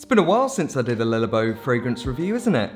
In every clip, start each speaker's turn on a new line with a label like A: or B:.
A: been a while since I did a Labo fragrance review, isn't it?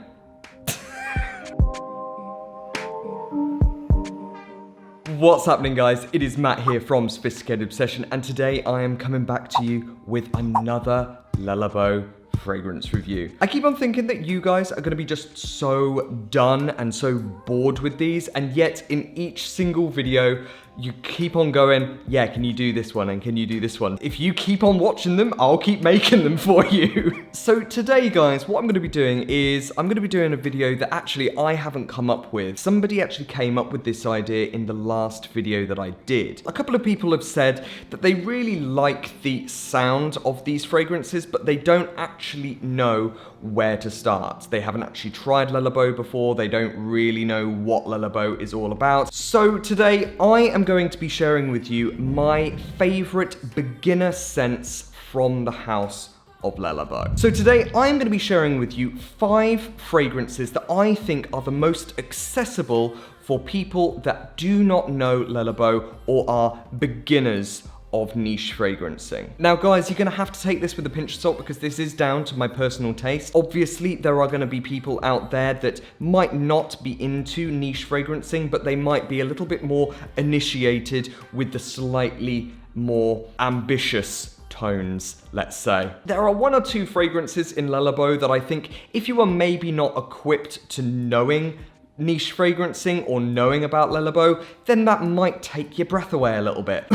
A: What's happening, guys? It is Matt here from Sophisticated Obsession, and today I am coming back to you with another Labo fragrance review. I keep on thinking that you guys are going to be just so done and so bored with these, and yet in each single video you keep on going, yeah, can you do this one and can you do this one? If you keep on watching them, I'll keep making them for you. So today, guys, what I'm going to be doing is I'm going to be doing a video that actually I haven't come up with. Somebody actually came up with this idea in the last video that I did. A couple of people have said that they really like the sound of these fragrances, but they don't actually know where to start. They haven't actually tried Labo before. They don't really know what Labo is all about. So today I am going to be sharing with you my favorite beginner scents from the house of Labo. So today I'm going to be sharing with you 5 fragrances that I think are the most accessible for people that do not know Labo or are beginners of niche fragrancing. Now guys, you're gonna have to take this with a pinch of salt because this is down to my personal taste. Obviously, there are gonna be people out there that might not be into niche fragrancing, but they might be a little bit more initiated with the slightly more ambitious tones, let's say. There are 1 or 2 fragrances in Labo that I think if you are maybe not equipped to knowing niche fragrancing or knowing about Labo, then that might take your breath away a little bit.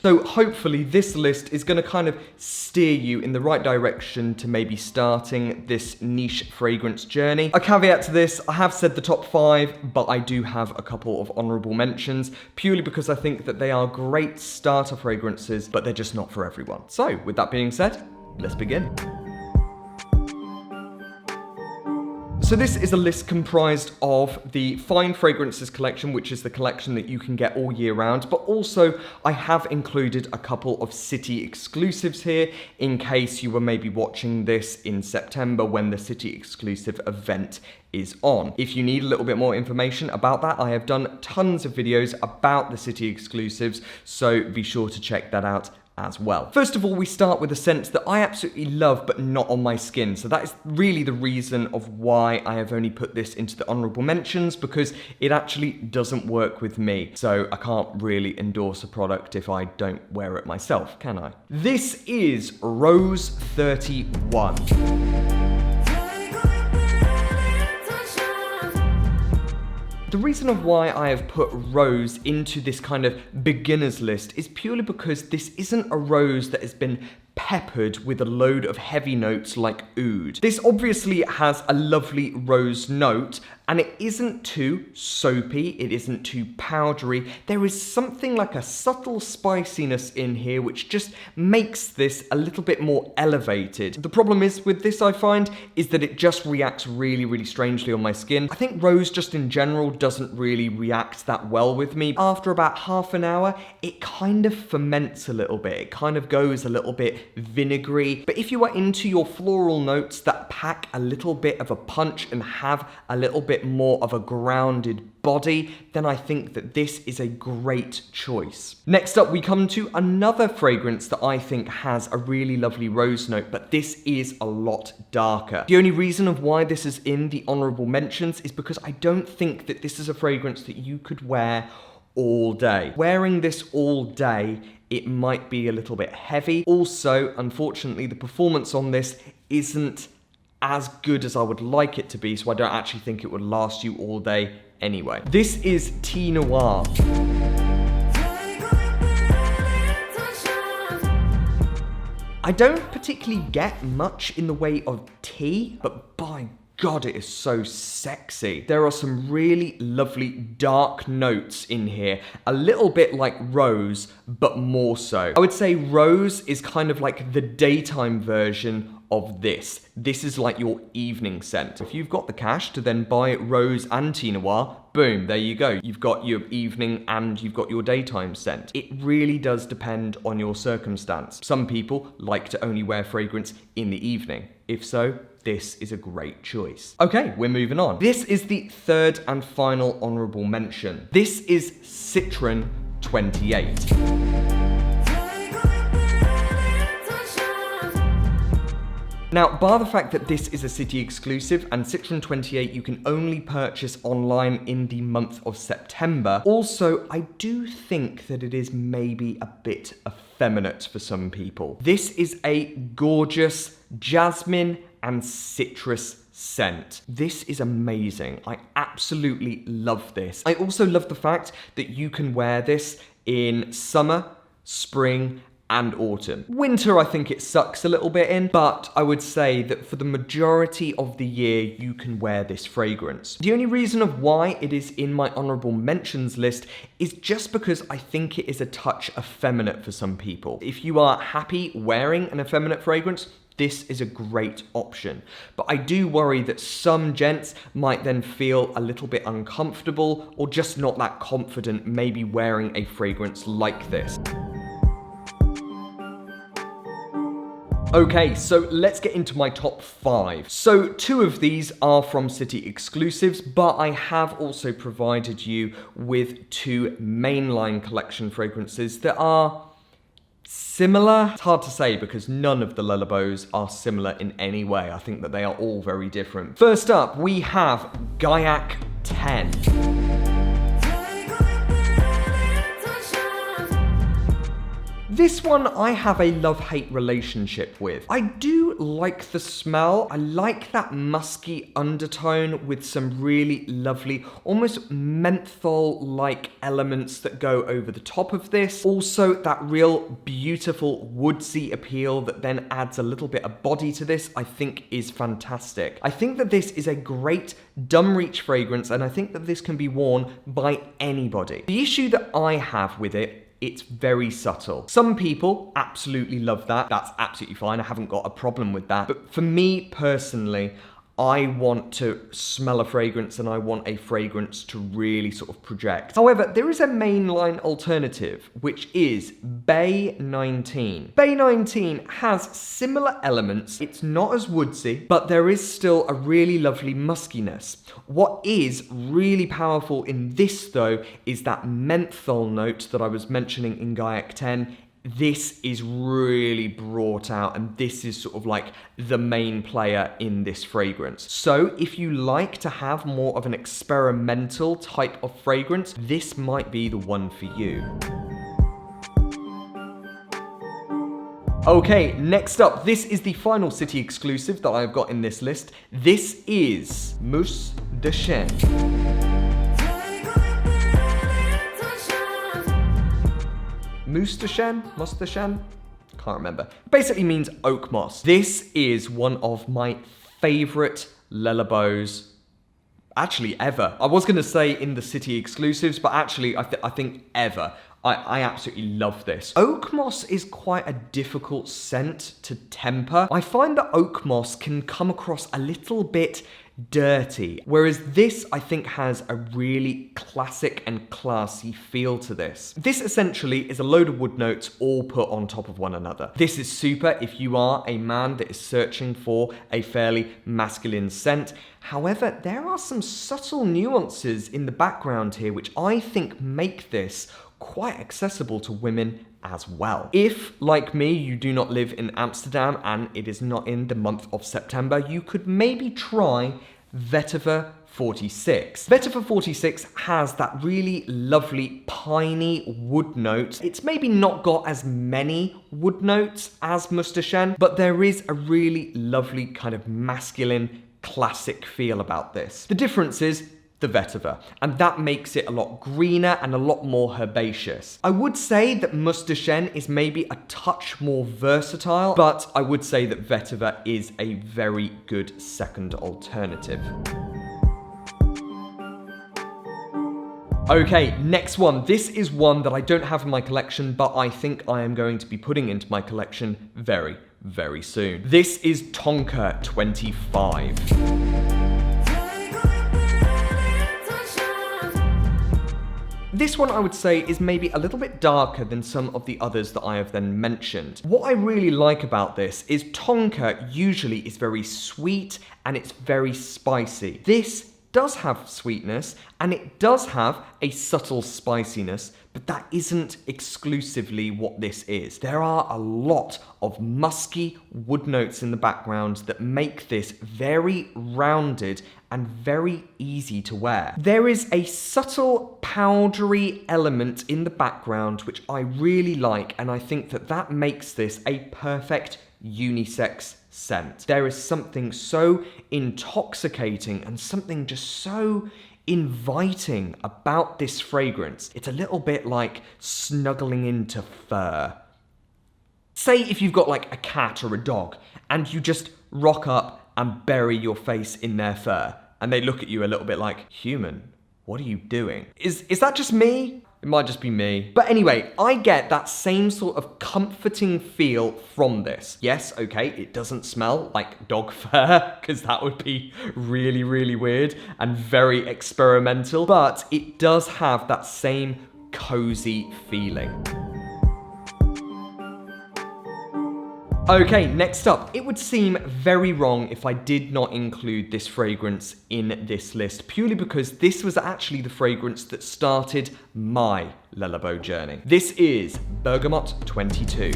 A: So hopefully this list is going to kind of steer you in the right direction to maybe starting this niche fragrance journey. A caveat to this, I have said the top 5, but I do have a couple of honourable mentions, purely because I think that they are great starter fragrances, but they're just not for everyone. So with that being said, let's begin. So this is a list comprised of the Fine Fragrances collection, which is the collection that you can get all year round, but also I have included a couple of city exclusives here in case you were maybe watching this in September when the city exclusive event is on. If you need a little bit more information about that, I have done tons of videos about the city exclusives, so be sure to check that out as well. First of all, we start with a scent that I absolutely love but not on my skin. So that is really the reason of why I have only put this into the honourable mentions, because it actually doesn't work with me. So I can't really endorse a product if I don't wear it myself, can I? This is Rose 31. The reason of why I have put rose into this kind of beginner's list is purely because this isn't a rose that has been peppered with a load of heavy notes like oud. This obviously has a lovely rose note, and it isn't too soapy, it isn't too powdery. There is something like a subtle spiciness in here which just makes this a little bit more elevated. The problem is with this, I find, is that it just reacts really, really strangely on my skin. I think rose just in general doesn't really react that well with me. After about half an hour, it kind of ferments a little bit. It kind of goes a little bit vinegary. But if you are into your floral notes that pack a little bit of a punch and have a little bit more of a grounded body, then I think that this is a great choice. Next up, we come to another fragrance that I think has a really lovely rose note, but this is a lot darker. The only reason of why this is in the honourable mentions is because I don't think that this is a fragrance that you could wear all day. Wearing this all day, it might be a little bit heavy. Also, unfortunately, the performance on this isn't as good as I would like it to be, so I don't actually think it would last you all day anyway. This is Thé Noir. I don't particularly get much in the way of tea, but by God, it is so sexy. There are some really lovely dark notes in here, a little bit like rose, but more so. I would say rose is kind of like the daytime version of this. This is like your evening scent. If you've got the cash to then buy rose and Thé Noir, boom, there you go. You've got your evening and you've got your daytime scent. It really does depend on your circumstance. Some people like to only wear fragrance in the evening. If so, this is a great choice. Okay, we're moving on. This is the 3rd and final honourable mention. This is Citron 28. Now, bar the fact that this is a city exclusive and Citron 28 you can only purchase online in the month of September, also, I do think that it is maybe a bit effeminate for some people. This is a gorgeous jasmine and citrus scent. This is amazing. I absolutely love this. I also love the fact that you can wear this in summer, spring, and autumn. Winter, I think it sucks a little bit in, but I would say that for the majority of the year, you can wear this fragrance. The only reason of why it is in my honourable mentions list is just because I think it is a touch effeminate for some people. If you are happy wearing an effeminate fragrance, this is a great option. But I do worry that some gents might then feel a little bit uncomfortable or just not that confident maybe wearing a fragrance like this. Okay, so let's get into my top 5. So 2 of these are from city exclusives, but I have also provided you with 2 mainline collection fragrances that are similar. It's hard to say because none of the Labos are similar in any way. I think that they are all very different. First up, we have Gaiac 10. This one I have a love-hate relationship with. I do like the smell. I like that musky undertone with some really lovely, almost menthol-like elements that go over the top of this. Also, that real beautiful woodsy appeal that then adds a little bit of body to this, I think is fantastic. I think that this is a great dumb reach fragrance, and I think that this can be worn by anybody. The issue that I have with it, it's very subtle. Some people absolutely love that. That's absolutely fine. I haven't got a problem with that. But for me personally, I want to smell a fragrance and I want a fragrance to really sort of project. However, there is a mainline alternative, which is Bay 19. Bay 19 has similar elements. It's not as woodsy, but there is still a really lovely muskiness. What is really powerful in this though is that menthol note that I was mentioning in Gaiac 10. This is really brought out and this is sort of like the main player in this fragrance. So if you like to have more of an experimental type of fragrance, this might be the one for you. Okay, next up, this is the final city exclusive that I've got in this list. This is Mousse de Chene. Mousse de Chene? Mousse de Chene? Can't remember. Basically means oak moss. This is one of my favorite Labos actually ever. I was going to say in the city exclusives, but actually I think ever. I absolutely love this. Oak moss is quite a difficult scent to temper. I find that oak moss can come across a little bit dirty, whereas this I think has a really classic and classy feel to this. This essentially is a load of wood notes all put on top of one another. This is super if you are a man that is searching for a fairly masculine scent. However, there are some subtle nuances in the background here which I think make this quite accessible to women as well. If, like me, you do not live in Amsterdam and it is not in the month of September, you could maybe try Vetiver 46. Vetiver 46 has that really lovely piney wood note. It's maybe not got as many wood notes as Mousse de Chene, but there is a really lovely kind of masculine classic feel about this. The difference is the vetiver, and that makes it a lot greener and a lot more herbaceous. I would say that Mousse de Chene is maybe a touch more versatile, but I would say that vetiver is a very good second alternative. Okay, next one. This is one that I don't have in my collection, but I think I am going to be putting into my collection very, very soon. This is Tonka 25. This one I would say is maybe a little bit darker than some of the others that I have then mentioned. What I really like about this is Tonka usually is very sweet and it's very spicy. This does have sweetness And it does have a subtle spiciness, but that isn't exclusively what this is. There are a lot of musky wood notes in the background that make this very rounded and very easy to wear. There is a subtle powdery element in the background which I really like, and I think that that makes this a perfect unisex scent. There is something so intoxicating and something just so inviting about this fragrance. It's a little bit like snuggling into fur. Say if you've got like a cat or a dog and you just rock up and bury your face in their fur and they look at you a little bit like, human, what are you doing? Is that just me? It might just be me. But anyway, I get that same sort of comforting feel from this. Yes, okay, it doesn't smell like dog fur, because that would be really, really weird and very experimental, but it does have that same cozy feeling. Okay, next up, it would seem very wrong if I did not include this fragrance in this list, purely because this was actually the fragrance that started my Le Labo journey. This is Bergamote 22.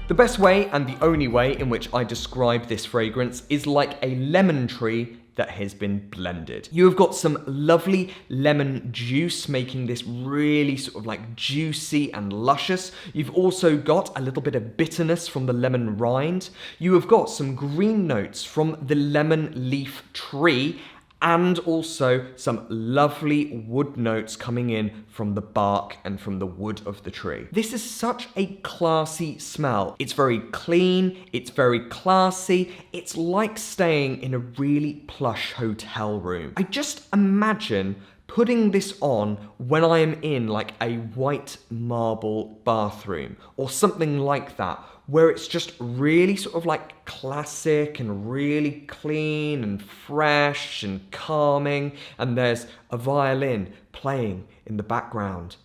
A: The best way and the only way in which I describe this fragrance is like a lemon tree that has been blended. You have got some lovely lemon juice making this really sort of like juicy and luscious. You've also got a little bit of bitterness from the lemon rind. You have got some green notes from the lemon leaf tree, and also some lovely wood notes coming in from the bark and from the wood of the tree. This is such a classy smell. It's very clean, it's very classy, it's like staying in a really plush hotel room. I just imagine putting this on when I am in like a white marble bathroom or something like that, where it's just really sort of like classic and really clean and fresh and calming, and there's a violin playing in the background.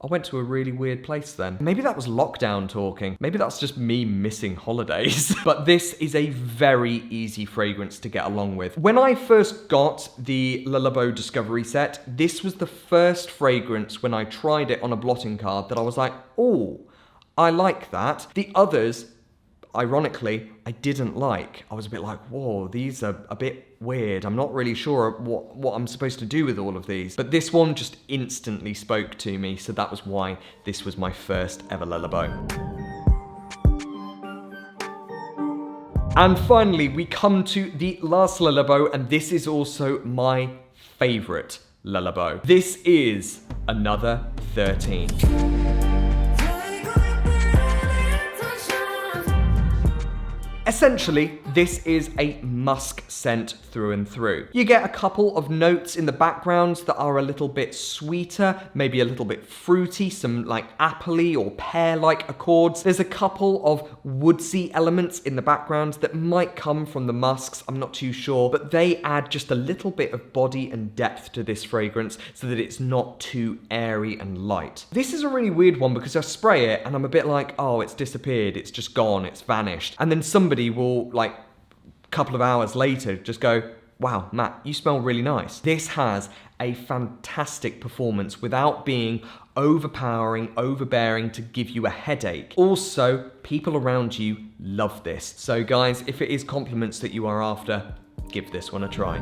A: I went to a really weird place then. Maybe that was lockdown talking. Maybe that's just me missing holidays. But this is a very easy fragrance to get along with. When I first got the Le Labo Discovery set, this was the first fragrance when I tried it on a blotting card that I was like, oh, I like that. The others, ironically, I didn't like. I was a bit like, whoa, these are a bit weird. I'm not really sure what I'm supposed to do with all of these. But this one just instantly spoke to me, so that was why this was my first ever Le Labo. And finally, we come to the last Le Labo, and this is also my favorite Le Labo. This is another 13. Essentially, this is a musk scent through and through. You get a couple of notes in the background that are a little bit sweeter, maybe a little bit fruity, some like appley or pear-like accords. There's a couple of woodsy elements in the background that might come from the musks, I'm not too sure, but they add just a little bit of body and depth to this fragrance so that it's not too airy and light. This is a really weird one because I spray it and I'm a bit like, oh, it's disappeared, it's just gone, it's vanished. And then somebody will, like, a couple of hours later just go, wow, Matt, you smell really nice. This has a fantastic performance without being overpowering, overbearing to give you a headache. Also, people around you love this. So guys, if it is compliments that you are after, give this one a try.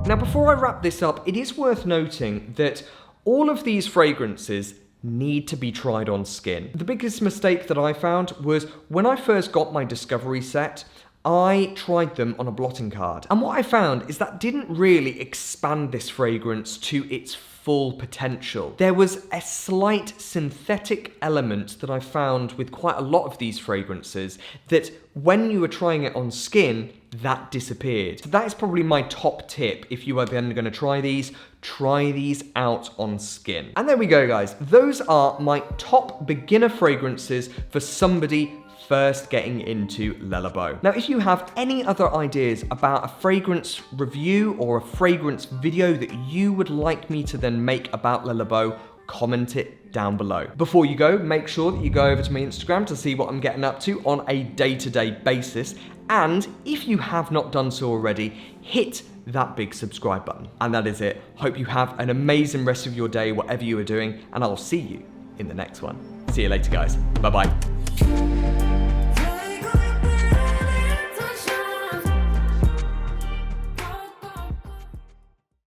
A: Now, before I wrap this up, it is worth noting that all of these fragrances need to be tried on skin. The biggest mistake that I found was when I first got my Discovery set, I tried them on a blotting card. And what I found is that didn't really expand this fragrance to its full potential. There was a slight synthetic element that I found with quite a lot of these fragrances that when you were trying it on skin, that disappeared. So that is probably my top tip. If you are then going to try these out on skin. And there we go, guys. Those are my top beginner fragrances for somebody first getting into Le Labo. Now, if you have any other ideas about a fragrance review or a fragrance video that you would like me to then make about Le Labo, comment it down below. Before you go, make sure that you go over to my Instagram to see what I'm getting up to on a day-to-day basis. And if you have not done so already, hit that big subscribe button. And that is it. Hope you have an amazing rest of your day, whatever you are doing, and I'll see you in the next one. See you later, guys. Bye-bye.